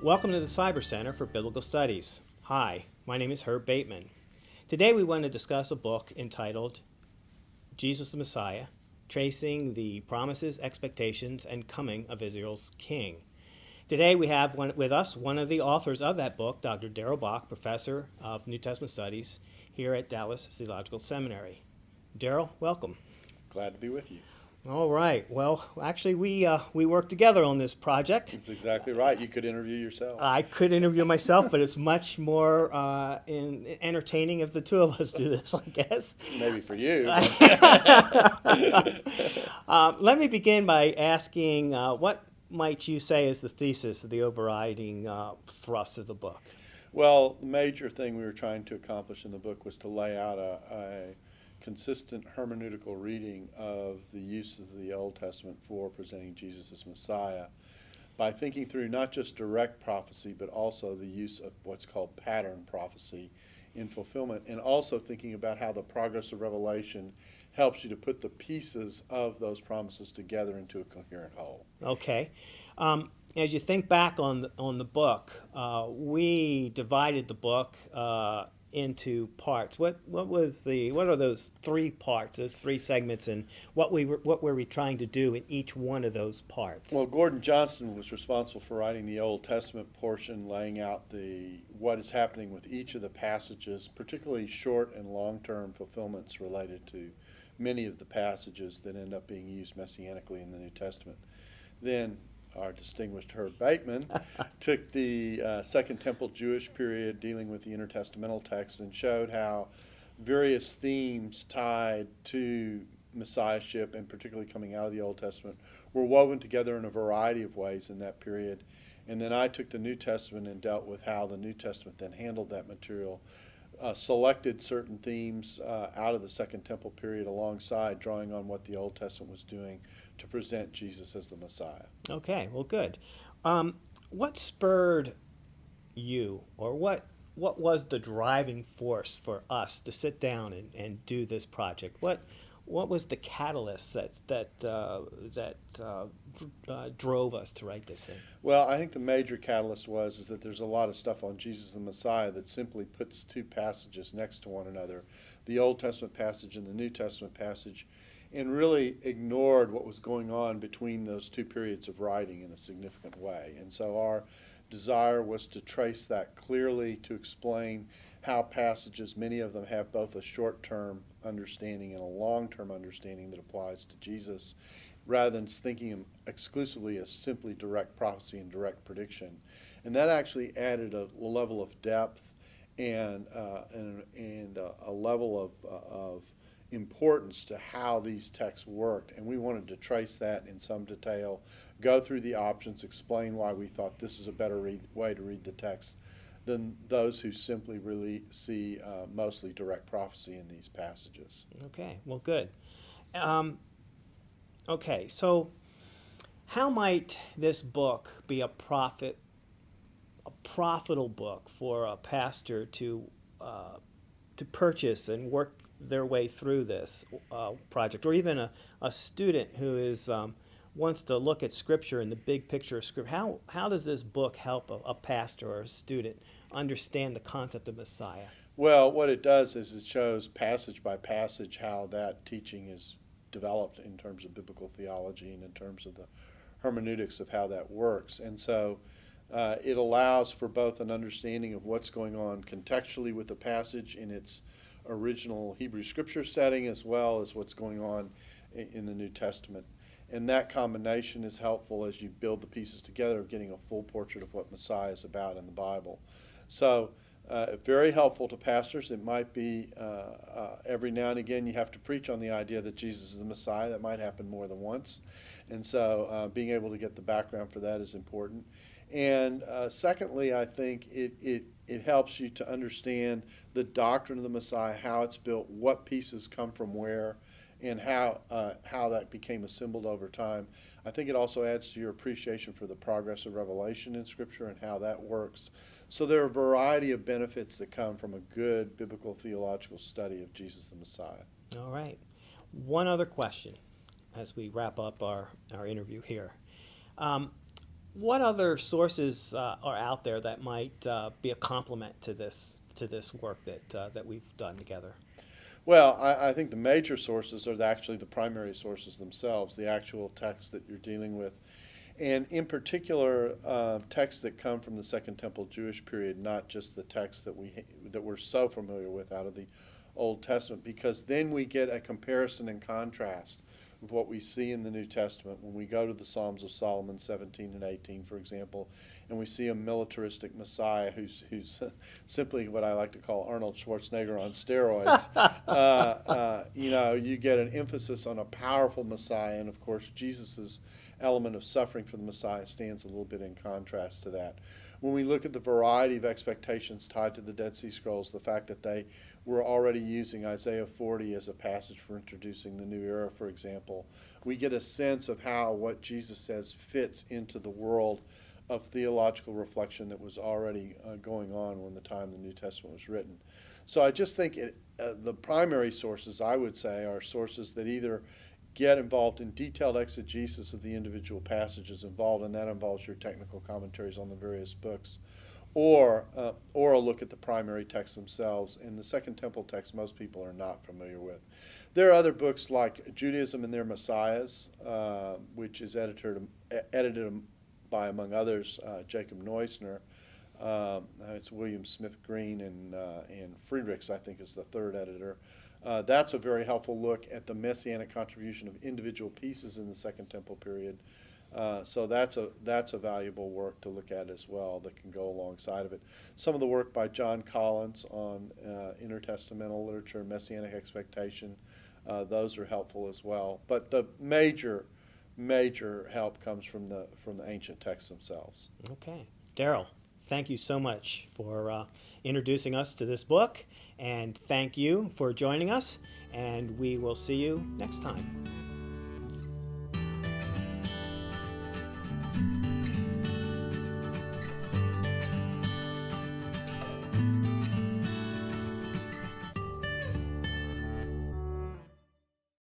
Welcome to the Cyber Center for Biblical Studies. Hi, my name is Herb Bateman. Today we want to discuss a book entitled Jesus the Messiah, Tracing the Promises, Expectations, and Coming of Israel's King. Today we have with us one of the authors of that book, Dr. Darrell Bock, Professor of New Testament Studies here at Dallas Theological Seminary. Darrell, welcome. Glad to be with you. All right. Well, actually, we worked together on this project. That's exactly right. You could interview yourself. I could interview myself, but it's much more entertaining if the two of us do this, I guess. Maybe for you. Let me begin by asking, what might you say is the thesis, the overriding thrust of the book? Well, the major thing we were trying to accomplish in the book was to lay out a consistent hermeneutical reading of the uses of the Old Testament for presenting Jesus as Messiah by thinking through not just direct prophecy, but also the use of what's called pattern prophecy in fulfillment, and also thinking about how the progress of Revelation helps you to put the pieces of those promises together into a coherent whole. Okay. As you think back on the book, we divided the book into parts. What are those three parts, those three segments, and what were we trying to do in each one of those parts? Well, Gordon Johnston was responsible for writing the Old Testament portion, laying out what is happening with each of the passages, particularly short and long-term fulfillments related to many of the passages that end up being used messianically in the New Testament. Then our distinguished Herb Bateman took the Second Temple Jewish period dealing with the intertestamental texts and showed how various themes tied to Messiahship, and particularly coming out of the Old Testament, were woven together in a variety of ways in that period. And then I took the New Testament and dealt with how the New Testament then handled that material, selected certain themes out of the Second Temple period alongside drawing on what the Old Testament was doing to present Jesus as the Messiah. Okay, well, good. What spurred you, or what was the driving force for us to sit down and do this project? What was the catalyst that drove us to write this thing? Well, I think the major catalyst is that there's a lot of stuff on Jesus the Messiah that simply puts two passages next to one another, the Old Testament passage and the New Testament passage, and really ignored what was going on between those two periods of writing in a significant way. And so our desire was to trace that clearly, to explain how passages, many of them have both a short-term understanding and a long-term understanding that applies to Jesus, rather than thinking of them exclusively as simply direct prophecy and direct prediction. And that actually added a level of depth and a level of importance to how these texts worked, and we wanted to trace that in some detail, go through the options, explain why we thought this is a better way to read the text than those who simply really see mostly direct prophecy in these passages. Okay, well, good. Okay, so how might this book be a profitable book for a pastor to purchase and work their way through this project, or even a student who wants to look at Scripture and the big picture of Scripture? How does this book help a pastor or a student understand the concept of Messiah? Well, what it does is it shows passage by passage how that teaching is developed in terms of biblical theology and in terms of the hermeneutics of how that works. And so it allows for both an understanding of what's going on contextually with the passage in its original Hebrew Scripture setting, as well as what's going on in the New Testament. And that combination is helpful as you build the pieces together of getting a full portrait of what Messiah is about in the Bible. So very helpful to pastors. It might be every now and again you have to preach on the idea that Jesus is the Messiah. That might happen more than once. And so being able to get the background for that is important. And secondly, I think it helps you to understand the doctrine of the Messiah, how it's built, what pieces come from where, and how that became assembled over time. I think it also adds to your appreciation for the progress of revelation in Scripture and how that works. So there are a variety of benefits that come from a good biblical theological study of Jesus the Messiah. All right. One other question as we wrap up our interview here. What other sources are out there that might be a complement to this work that we've done together? Well, I think the major sources are actually the primary sources themselves, the actual texts that you're dealing with. And in particular, texts that come from the Second Temple Jewish period, not just the texts that we're so familiar with out of the Old Testament, because then we get a comparison and contrast of what we see in the New Testament when we go to the Psalms of Solomon 17 and 18, for example, and we see a militaristic Messiah who's simply what I like to call Arnold Schwarzenegger on steroids. You get an emphasis on a powerful Messiah, and of course Jesus' element of suffering for the Messiah stands a little bit in contrast to that. When we look at the variety of expectations tied to the Dead Sea Scrolls, the fact that they were already using Isaiah 40 as a passage for introducing the new era, for example, we get a sense of how what Jesus says fits into the world of theological reflection that was already going on when the time the New Testament was written. So I just think the primary sources, I would say, are sources that either get involved in detailed exegesis of the individual passages involved, and that involves your technical commentaries on the various books, or a look at the primary texts themselves. And the Second Temple text most people are not familiar with. There are other books like Judaism and Their Messiahs, which is edited by, among others, Jacob Neusner. It's William Smith Green and Friedrichs, I think, is the third editor. That's a very helpful look at the messianic contribution of individual pieces in the Second Temple period. So that's a valuable work to look at as well that can go alongside of it. Some of the work by John Collins on intertestamental literature, messianic expectation, those are helpful as well. But the major help comes from the ancient texts themselves. Okay. Darrell, thank you so much for introducing us to this book, and thank you for joining us, and we will see you next time.